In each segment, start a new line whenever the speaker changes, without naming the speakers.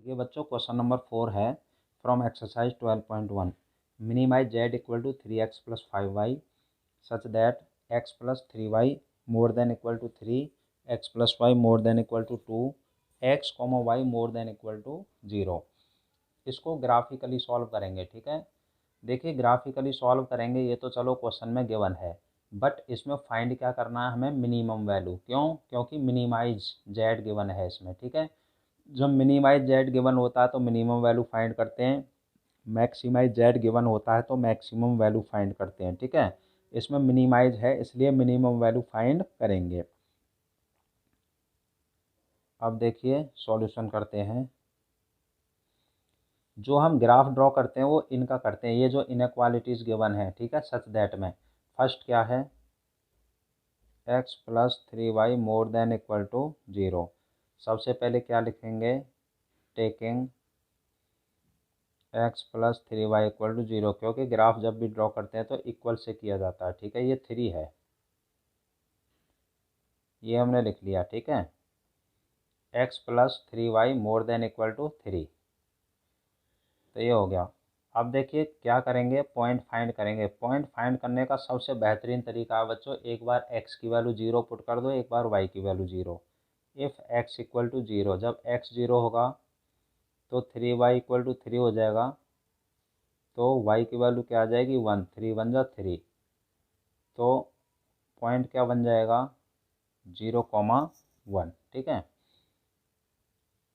ये बच्चों question number 4 है from exercise 12.1। Minimise z equal to 3x plus 5y such that x plus 3y more than equal to 3, x plus y more than equal to 2, x comma y more than equal to 0। इसको graphically solve करेंगे। ठीक है, देखिए graphically solve करेंगे, ये तो चलो question में गिवन है, बट इसमें फाइंड क्या करना है हमें, मिनिमम वैल्यू। क्यों? क्योंकि मिनिमाइज जेड गिवन है इसमें। ठीक है, जब मिनिमाइज जेड गिवन होता है तो मिनिमम वैल्यू फाइंड करते हैं, मैक्सिमाइज जेड गिवन होता है तो मैक्सिमम वैल्यू फाइंड करते हैं। ठीक है, इसमें मिनिमाइज है इसलिए मिनिमम वैल्यू फाइंड करेंगे। अब देखिए सॉल्यूशन करते हैं। जो हम ग्राफ ड्रॉ करते हैं वो इनका करते हैं, ये जो इनक्वालिटीज़ गिवन है। ठीक है, सच दैट में फर्स्ट क्या है, x plus 3y more than equal to 0। सबसे पहले क्या लिखेंगे, taking x plus 3y equal to 0, क्योंकि ग्राफ जब भी ड्रॉ करते हैं तो इक्वल से किया जाता है। ठीक है, ये 3 है, ये हमने लिख लिया। ठीक है, x plus 3y more than equal to 3, तो ये हो गया। अब देखिए क्या करेंगे, पॉइंट फाइंड करेंगे। पॉइंट फाइंड करने का सबसे बेहतरीन तरीका है बच्चों, एक बार x की वैल्यू 0 पुट कर दो, एक बार y की value 0। If x equal to 0, जब x 0 होगा तो 3y इक्वल टू 3 हो जाएगा, तो y की वैल्यू क्या आ जाएगी 1, 3 1 जा 3, तो पॉइंट क्या बन जाएगा 0,1। ठीक है,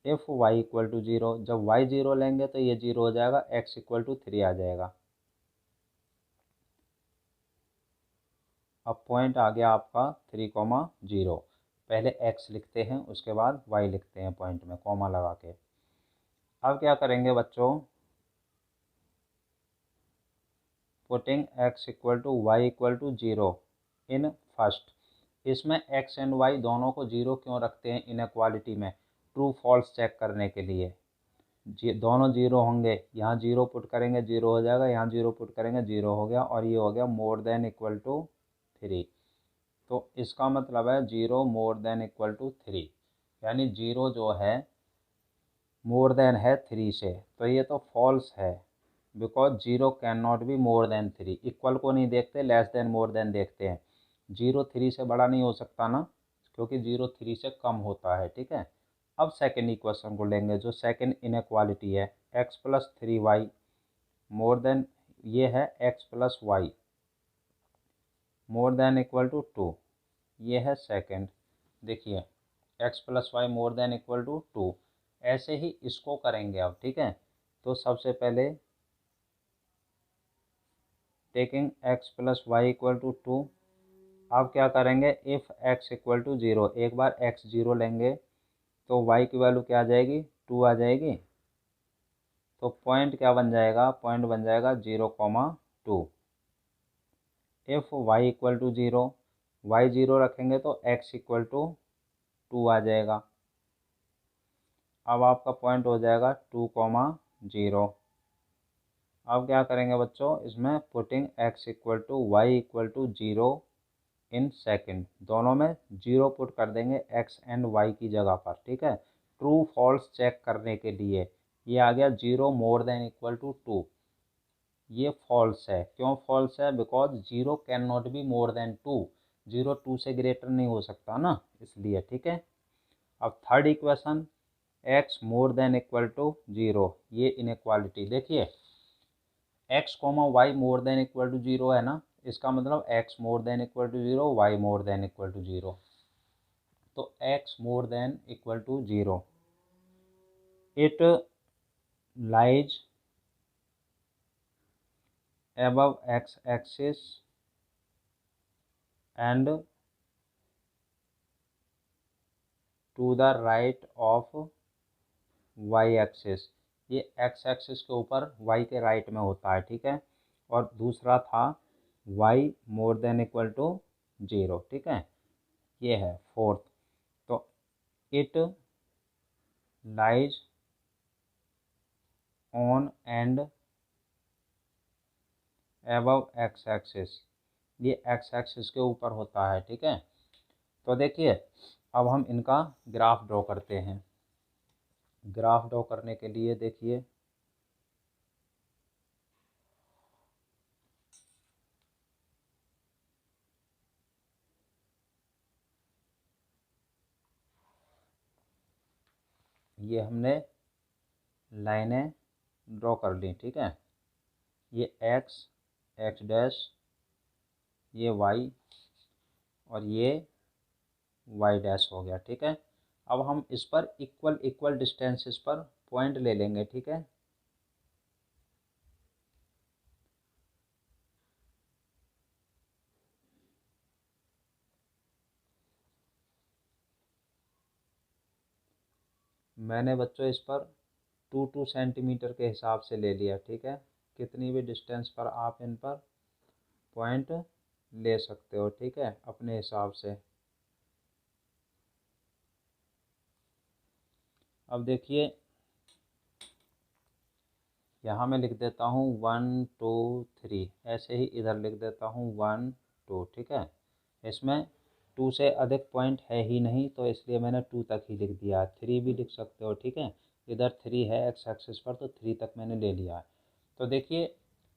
इफ़ y इक्वल टू 0, जब y 0 लेंगे तो ये 0 हो जाएगा, x इक्वल टू 3 आ जाएगा। अब पॉइंट आ गया आपका 3,0। पहले x लिखते हैं उसके बाद y लिखते हैं पॉइंट में कॉमा लगा के। अब क्या करेंगे बच्चों, putting x equal to y equal to 0 in first. इसमें x एंड y दोनों को 0 क्यों रखते हैं इनक्वालिटी में, ट्रू फॉल्स चेक करने के लिए। दोनों 0 होंगे, यहाँ 0 पुट करेंगे 0 हो जाएगा, यहाँ 0 पुट करेंगे 0 हो गया, और ये हो गया मोर देन इक्वल टू 3। तो इसका मतलब है 0 मोर देन इक्वल टू 3, यानी 0 जो है मोर देन है 3 से, तो ये तो फॉल्स है, because 0 can not be more than 3। Equal को नहीं देखते, लेस देन मोर देन देखते हैं। 0 3 से बड़ा नहीं हो सकता ना, क्योंकि 0 3 से कम होता है। ठीक है, अब सेकेंड इक्वेशन को लेंगे, जो सेकेंड इनक्वालिटी है, x plus 3y more than, ये है x plus y more than equal to 2, ये है सेकेंड। देखिए x plus y more than equal to 2, ऐसे ही इसको करेंगे अब। ठीक है, तो सबसे पहले taking x plus y equal to 2, अब क्या करेंगे, इफ़ x इक्वल टू 0, एक बार x 0 लेंगे तो y की वैल्यू क्या आ जाएगी 2 आ जाएगी, तो पॉइंट क्या बन जाएगा, पॉइंट बन जाएगा 0,2। If y equal to 0, y 0 रखेंगे तो x इक्वल टू 2 आ जाएगा। अब आपका पॉइंट हो जाएगा 2,0। अब क्या करेंगे बच्चों, इसमें putting x equal to y equal to 0 in second, दोनों में 0 पुट कर देंगे x एंड y की जगह पर। ठीक है, ट्रू फॉल्स चेक करने के लिए। ये आ गया 0 मोर देन इक्वल टू 2, ये फॉल्स है। क्यों फॉल्स है, because 0 can not be more than 2, 0 2 से ग्रेटर नहीं हो सकता ना, इसलिए। ठीक है, अब third equation, x more than equal to 0, ये इनक्वालिटी देखिए, x comma y more than equal to 0 है ना, इसका मतलब x more than equal to 0, y more than equal to 0। तो x more than equal to 0, it lies above x axis and to the right of y axis, ये x axis के ऊपर y के right में होता है। ठीक है, और दूसरा था y more than equal to 0। ठीक है, ये है फोर्थ। तो it lies on and above x axis, ये एक्स एक्सिस के ऊपर होता है। ठीक है, तो देखिए अब हम इनका ग्राफ ड्रॉ करते हैं। ग्राफ ड्रॉ करने के लिए देखिए ये हमने लाइनें ड्रॉ कर ली, ठीक है। ये एक्स, एक्स डैश, ये वाई और ये वाई डैश हो गया, ठीक है। अब हम इस पर इक्वल इक्वल डिस्टेंसेस पर पॉइंट ले लेंगे, ठीक है। मैंने बच्चों इस पर 2 सेंटीमीटर के हिसाब से ले लिया, ठीक है। कितनी भी डिस्टेंस पर आप इन पर पॉइंट ले सकते हो, ठीक है, अपने हिसाब से। अब देखिए यहाँ मैं लिख देता हूँ 1 2 3, ऐसे ही इधर लिख देता हूँ 1 2, ठीक है। इसमें 2 से अधिक पॉइंट है ही नहीं, तो इसलिए मैंने 2 तक ही लिख दिया। 3 भी लिख सकते हो, ठीक है। इधर 3 है एक्स एक्सिस पर, तो 3 तक मैंने ले लिया है। तो देखिए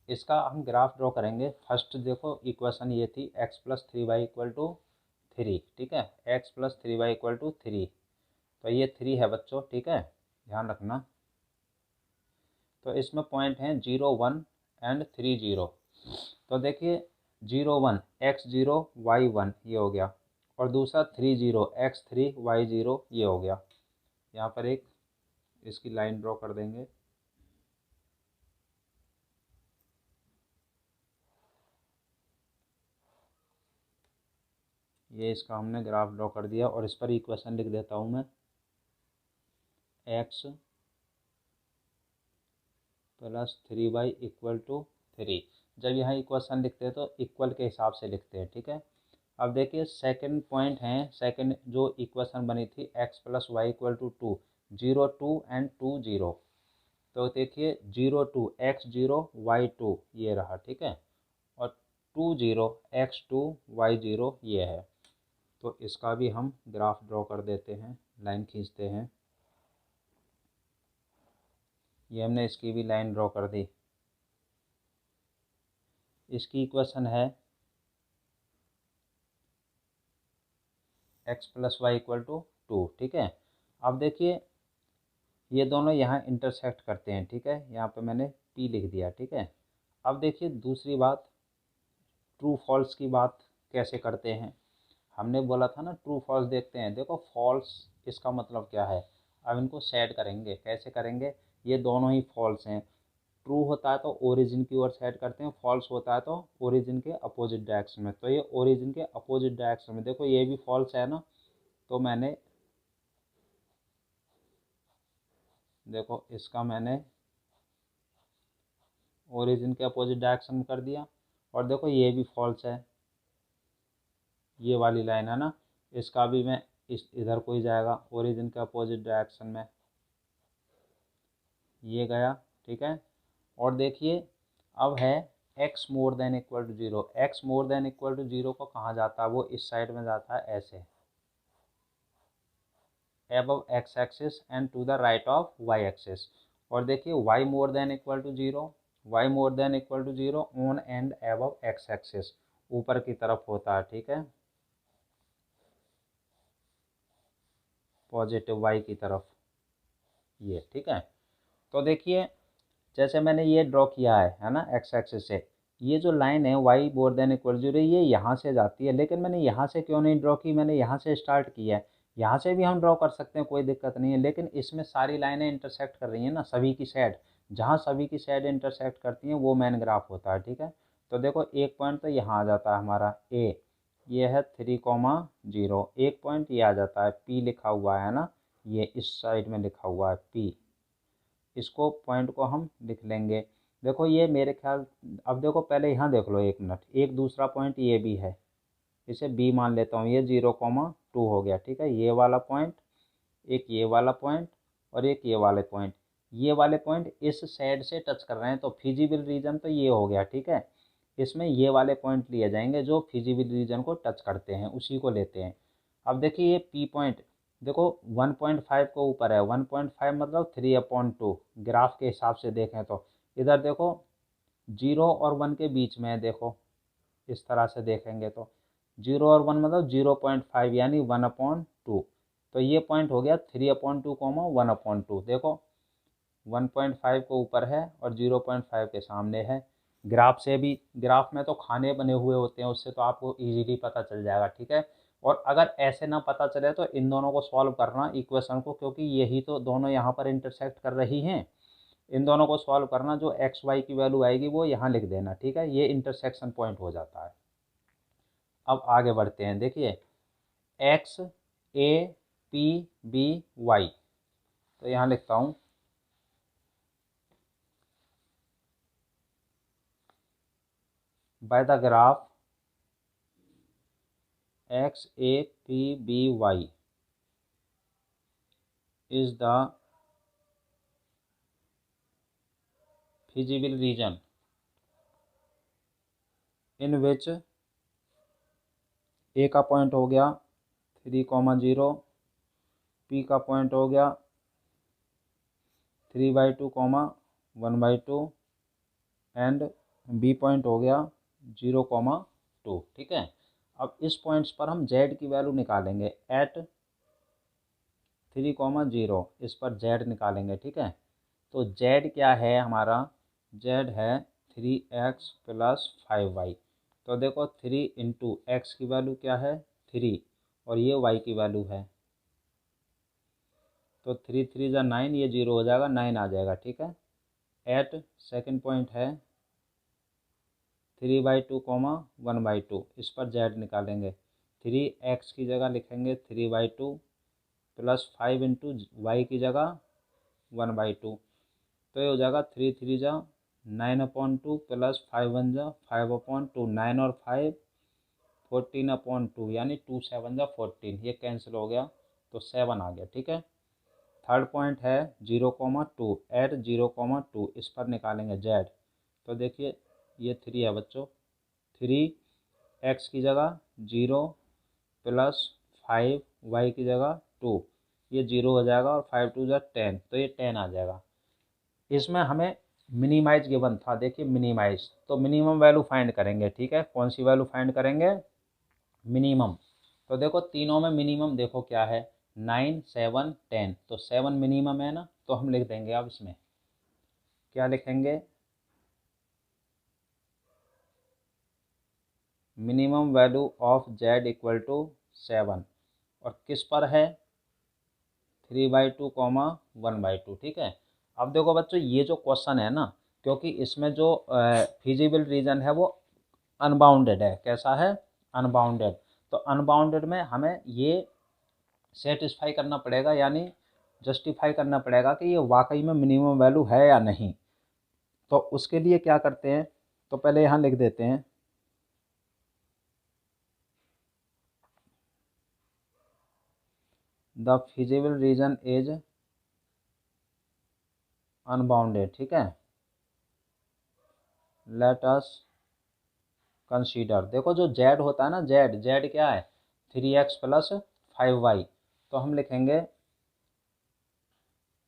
इसका हम ग्राफ ड्रॉ करेंगे। फर्स्ट देखो इक्वेशन ये थी x plus 3y equal to 3, ठीक है। x plus 3y equal to 3, तो ये 3 है बच्चों, ठीक है, ध्यान रखना। तो इसमें पॉइंट हैं 0 1 एंड 3 0। तो देखिए 0 1 x0 y1 ये हो गया, और दूसरा 3 0 x3 y0 ये हो गया। यहाँ पर एक इसकी लाइन ड्रॉ कर देंगे। ये इसका हमने ग्राफ ड्रॉ कर दिया, और इस पर इक्वेशन लिख देता हूँ मैं x plus 3y equal to 3। जब यहाँ इक्वेशन लिखते हैं तो इक्वल के हिसाब से लिखते हैं, ठीक है। अब देखिए सेकंड पॉइंट है, सेकंड जो इक्वेशन बनी थी x plus y equal to 2, 0 2 and 2 0। तो देखिए 0 2 x0 y2 ये रहा, ठीक है, और 2 0 x2 y0 ये है। तो इसका भी हम ग्राफ ड्रॉ कर देते हैं, लाइन खींचते हैं। ये हमने इसकी भी लाइन ड्रॉ कर दी। इसकी इक्वेशन है x plus y equal to 2, ठीक है। अब देखिए ये दोनों यहाँ इंटरसेक्ट करते हैं, ठीक है। यहाँ पे मैंने p लिख दिया, ठीक है। अब देखिए दूसरी बात, ट्रू फॉल्स की बात कैसे करते हैं। हमने बोला था ना ट्रू फॉल्स देखते हैं। देखो फॉल्स इसका मतलब क्या है, अब इनको सेट करेंगे। कैसे करेंगे, ये दोनों ही फॉल्स हैं। ट्रू होता है तो ओरिजिन की ओर सेट करते हैं, फॉल्स होता है तो ओरिजिन के अपोजिट डायरेक्शन में। तो ये ओरिजिन के अपोजिट डायरेक्शन में, देखो ये भी फॉल्स है ना, तो मैंने देखो इसका मैंने ओरिजिन के अपोजिट डायरेक्शन में कर दिया। और देखो ये भी फॉल्स है, ये वाली लाइन है ना, इसका भी मैं इस इधर को ही जाएगा ओरिजिन के अपोजिट डायरेक्शन में, ये गया, ठीक है। और देखिए अब है x more than equal to 0। x more than equal to 0 को कहाँ जाता है, वो इस साइड में जाता है ऐसे, above x axis and to the right of y axis. और देखिए y more than equal to 0, y more than equal to 0 on and above x axis, ऊपर की तरफ होता है, ठीक है, पॉजिटिव y की तरफ, ये ठीक है। तो देखिए जैसे मैंने ये ड्रॉ किया है ना एक्स एक्सिस से, ये जो लाइन है y मोर देन इक्वल 0 ये यहाँ से जाती है। लेकिन मैंने यहाँ से क्यों नहीं ड्रॉ की, मैंने यहाँ से स्टार्ट किया है। यहाँ से भी हम ड्रॉ कर सकते हैं, कोई दिक्कत नहीं है, लेकिन इसमें सारी लाइनें इंटरसेक्ट कर रही हैं ना, सभी की साइड, जहाँ सभी की साइड इंटरसेक्ट करती हैं वो मेन ग्राफ होता है, ठीक है। तो देखो एक पॉइंट तो यहाँ आ जाता है हमारा ए, ये है 3,0। एक पॉइंट ये आ जाता है, पी लिखा हुआ है ना, ये इस साइड में लिखा हुआ है पी, इसको पॉइंट को हम लिख लेंगे। देखो ये मेरे ख्याल, अब देखो पहले यहाँ देख लो एक मिनट, एक दूसरा पॉइंट ये भी है, इसे बी मान लेता हूँ, ये 0,2 हो गया, ठीक है। ये वाला पॉइंट, एक ये वाला पॉइंट, और एक ये वाले पॉइंट, ये वाले पॉइंट इस साइड से टच कर रहे हैं, तो फिजिबल रीजन तो ये हो गया, ठीक है। इसमें ये वाले पॉइंट लिए जाएंगे जो फिजिबल रीजन को टच करते हैं, उसी को लेते हैं। अब देखिए ये पी पॉइंट, देखो 1.5 को ऊपर है, 1.5 मतलब 3/2 ग्राफ के हिसाब से देखें तो। इधर देखो 0 और 1 के बीच में है, देखो इस तरह से देखेंगे तो 0 और 1 मतलब 0.5 यानी 1/2। तो ये पॉइंट हो गया 3/2 1/2। देखो 1.5 को ऊपर है और 0.5 के सामने है। ग्राफ से भी, ग्राफ में तो खाने बने हुए होते हैं, उससे तो आपको इजीली पता चल जाएगा, ठीक है। और अगर ऐसे ना पता चले तो इन दोनों को सॉल्व करना इक्वेशन को, क्योंकि यही तो दोनों यहाँ पर इंटरसेक्ट कर रही हैं। इन दोनों को सॉल्व करना, जो एक्स वाई की वैल्यू आएगी वो यहाँ लिख देना, ठीक है। ये इंटरसेक्शन पॉइंट हो जाता है। अब आगे बढ़ते हैं, देखिए x a p b y, तो यहाँ लिखता हूँ by the graph x a p b y is the feasible region in which a का पॉइंट हो गया 3,0, p का पॉइंट हो गया 3/2, 1/2 एंड b पॉइंट हो गया 0,2, ठीक है। अब इस पॉइंट्स पर हम z की वैल्यू निकालेंगे एट 3,0, इस पर z निकालेंगे, ठीक है। तो z क्या है हमारा, z है 3x + 5y। तो देखो 3 इंटू एक्स की वैल्यू क्या है 3 और ये y की वैल्यू है, तो 3 3 जा 9, ये 0 हो जाएगा, 9 आ जाएगा, ठीक है। एट सेकंड पॉइंट है 3/2, 1/2, इस पर z निकालेंगे। 3x की जगह लिखेंगे 3/2 + 5 इंटू वाई की जगह 1/2, तो ये हो जाएगा 3 3 जा 9/2 + 5 1 जा 5/2, 9 और 5 14/2 यानी 2 7 जा 14, ये कैंसिल हो गया तो 7 आ गया, ठीक है। थर्ड पॉइंट है 0,2 एट 0,2, इस पर निकालेंगे z। तो देखिए ये 3 है बच्चों, 3x की जगह 0 + 5 y की जगह 2, ये 0 हो जाएगा और 5 2 जा 10, तो ये 10 आ जाएगा। इसमें हमें मिनिमाइज गिवन था, देखिए मिनिमाइज, तो मिनिमम वैल्यू फाइंड करेंगे, ठीक है। कौन सी वैल्यू फाइंड करेंगे, मिनिमम। तो देखो तीनों में मिनिमम देखो क्या है 9 7 10, तो 7 मिनिमम है ना, तो हम लिख देंगे। अब इसमें क्या लिखेंगे, मिनिमम वैल्यू ऑफ z = 7 और किस पर है 3/2, 1/2, ठीक है। अब देखो बच्चों ये जो क्वेश्चन है ना, क्योंकि इसमें जो फिजिबल रीजन है वो अनबाउंडेड है, कैसा है, अनबाउंडेड। तो अनबाउंडेड में हमें ये सेटिस्फाई करना पड़ेगा, यानी जस्टिफाई करना पड़ेगा कि ये वाकई में मिनिमम वैल्यू है या नहीं। तो उसके लिए क्या करते हैं, तो पहले यहाँ लिख देते हैं the feasible region is unbounded, ठीक है। लेट अस कंसीडर, देखो जो z होता है ना, z क्या है 3x + 5y, तो हम लिखेंगे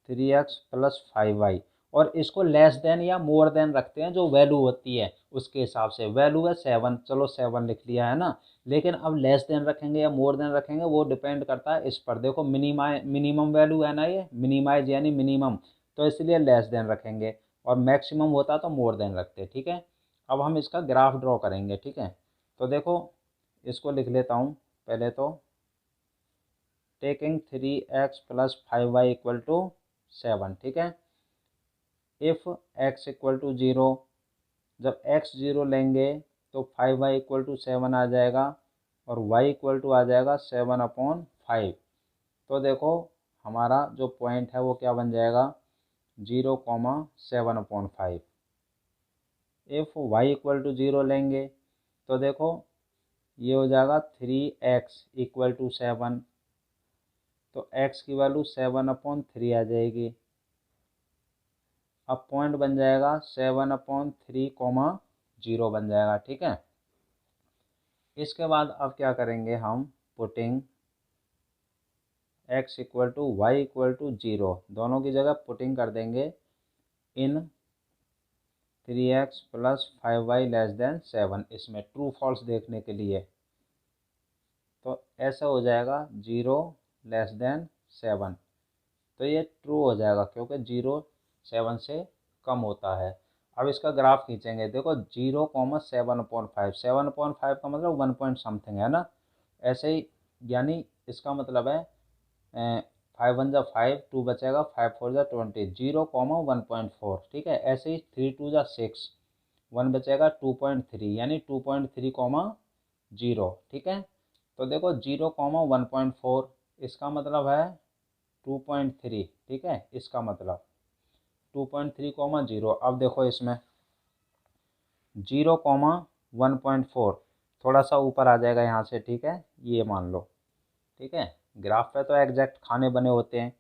3x + 5y और इसको लेस देन या मोर देन रखते हैं, जो वैल्यू होती है उसके हिसाब से। वैल्यू है 7, चलो 7 लिख लिया है ना, लेकिन अब लेस देन रखेंगे या मोर देन रखेंगे वो डिपेंड करता है इस पर। देखो मिनिमम वैल्यू है ना, ये मिनिमाइज यानी मिनिमम, तो इसलिए लेस देन रखेंगे, और मैक्सिमम होता तो मोर देन रखते, ठीक है। अब हम इसका ग्राफ ड्रॉ करेंगे, ठीक है। तो देखो इसको लिख लेता हूँ पहले तो, टेकिंग 3x + 5y = 7, ठीक है। इफ़ x = 0, जब x 0 लेंगे तो 5y = 7 आ जाएगा और y = आ जाएगा 7/5। तो देखो हमारा जो पॉइंट है वो क्या बन जाएगा 0,7/5। इफ़ y = 0 लेंगे तो देखो ये हो जाएगा 3x = 7, तो x की वैल्यू 7/3 आ जाएगी। अब पॉइंट बन जाएगा 7/3, 0 बन जाएगा, ठीक है। इसके बाद अब क्या करेंगे हम, putting x equal to y equal to 0, दोनों की जगह पुटिंग कर देंगे इन 3x plus 5y less than 7, इसमें ट्रू फॉल्स देखने के लिए। तो ऐसा हो जाएगा 0 लेस देन 7, तो ये ट्रू हो जाएगा क्योंकि 0 7 से कम होता है। अब इसका ग्राफ खींचेंगे, देखो 0,7/5, 7/5 का मतलब 1 पॉइंट समथिंग है ना, ऐसे ही, यानी इसका मतलब है 5 1 जा 5, 2 बचेगा, 5 4 जा 20, 0,1.4, ठीक है। ऐसे ही 3 2 जा 6, 1 बचेगा 2.3, यानी 2.3,0, ठीक है। तो देखो 0,1.4 इसका मतलब है 2.3, ठीक है, इसका मतलब 2.3,0। अब देखो इसमें 0,1.4 थोड़ा सा ऊपर आ जाएगा यहाँ से, ठीक है, ये मान लो, ठीक है। ग्राफ पे तो एग्जैक्ट खाने बने होते हैं।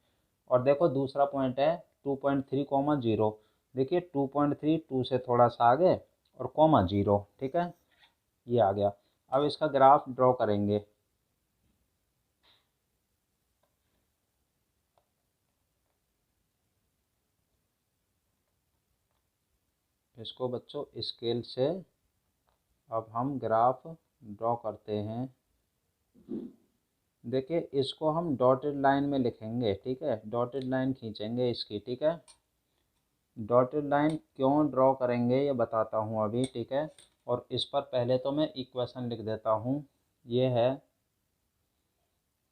और देखो दूसरा पॉइंट है 2.3,0, देखिए 2.3 2 से थोड़ा सा आगे और 0, ठीक है, ये आ गया। अब इसका ग्राफ ड्रॉ करेंगे। इसको बच्चों स्केल से अब हम ग्राफ ड्रॉ करते हैं। देखिए इसको हम डॉटेड लाइन में लिखेंगे, ठीक है, डॉटेड लाइन खींचेंगे इसकी, ठीक है। डॉटेड लाइन क्यों ड्रॉ करेंगे ये बताता हूँ अभी, ठीक है। और इस पर पहले तो मैं इक्वेशन लिख देता हूँ, ये है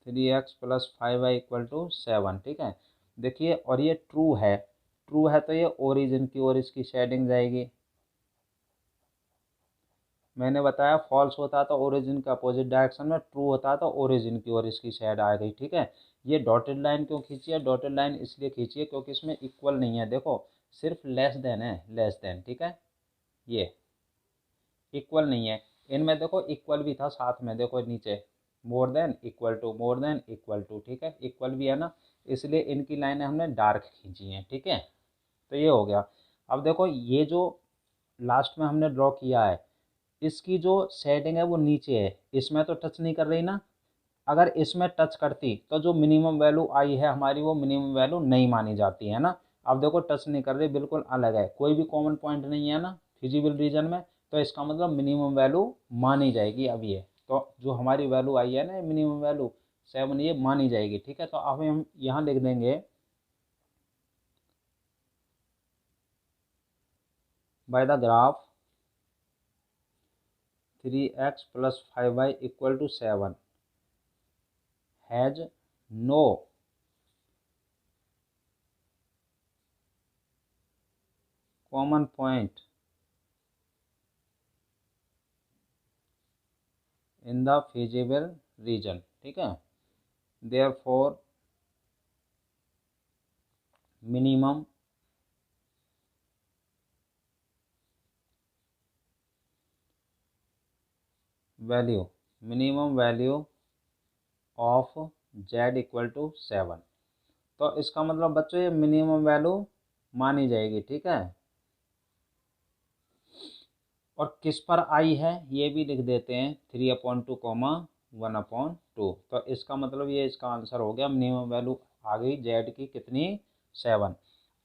3x plus 5y equal to 7, ठीक है। देखिए और ये ट्रू है, ट्रू है तो ये ओरिजिन की ओर इसकी शेडिंग जाएगी। मैंने बताया फॉल्स होता तो ओरिजिन के अपोजिट डायरेक्शन में, ट्रू होता तो ओरिजिन की ओर इसकी शेड आ गई, ठीक है। ये डॉटेड लाइन क्यों खींची है, डॉटेड लाइन इसलिए खींची है क्योंकि इसमें इक्वल नहीं है, देखो सिर्फ लेस देन है, लेस देन, ठीक है, ये इक्वल नहीं है। इनमें देखो इक्वल भी था साथ में, देखो नीचे more than equal to, more than equal to, ठीक है, इक्वल भी है ना, इसलिए इनकी लाइनें हमने डार्क खींची हैं, ठीक है। तो ये हो गया। अब देखो ये जो लास्ट में हमने ड्रॉ किया है, इसकी जो शेडिंग है वो नीचे है, इसमें तो टच नहीं कर रही ना। अगर इसमें टच करती तो जो मिनिमम वैल्यू आई है हमारी, वो मिनिमम वैल्यू नहीं मानी जाती है ना। अब देखो टच नहीं कर रही, बिल्कुल अलग है, कोई भी कॉमन पॉइंट नहीं है ना फिजिबल रीजन में, तो इसका मतलब मिनिमम वैल्यू मानी जाएगी। अब ये तो जो हमारी वैल्यू आई है ना मिनिमम वैल्यू 7, ये मानी जाएगी, ठीक है। तो अब हम यहाँ लिख देंगे by the graph 3x plus 5y equal to 7 has no common point in the feasible region, ठीक है। Therefore minimum value, minimum value of z equal to 7। तो इसका मतलब बच्चों ये मिनिमम वैल्यू मानी जाएगी, ठीक है। और किस पर आई है ये भी लिख देते हैं, 3/2 1/2। तो इसका मतलब ये इसका आंसर हो गया, मिनिमम वैल्यू आ गई z की कितनी, 7।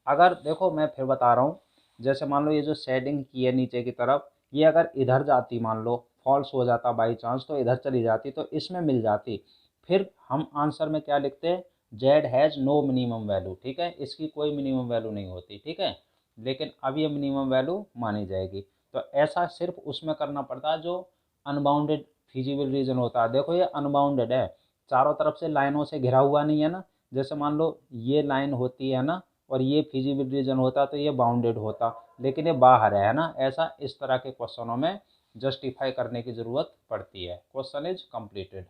अगर देखो मैं फिर बता रहा हूँ, जैसे मान लो ये जो शेडिंग की है नीचे की तरफ, ये अगर इधर जाती, मान लो फॉल्स हो जाता बाई चांस, तो इधर चली जाती तो इसमें मिल जाती, फिर हम आंसर में क्या लिखते हैं, z has no minimum value, ठीक है, इसकी कोई मिनिमम वैल्यू नहीं होती, ठीक है। लेकिन अब ये मिनिमम वैल्यू मानी जाएगी। तो ऐसा सिर्फ उसमें करना पड़ता है जो अनबाउंडेड फिजिबल रीजन होता है। देखो ये अनबाउंडेड है, चारों तरफ से लाइनों से घिरा हुआ नहीं है ना। जैसे मान लो ये लाइन होती है ना और ये फिजिबल रीजन होता तो ये बाउंडेड होता, लेकिन ये बाहर है ना। ऐसा इस तरह के क्वेश्चनों में जस्टिफाई करने की ज़रूरत पड़ती है। Question is completed.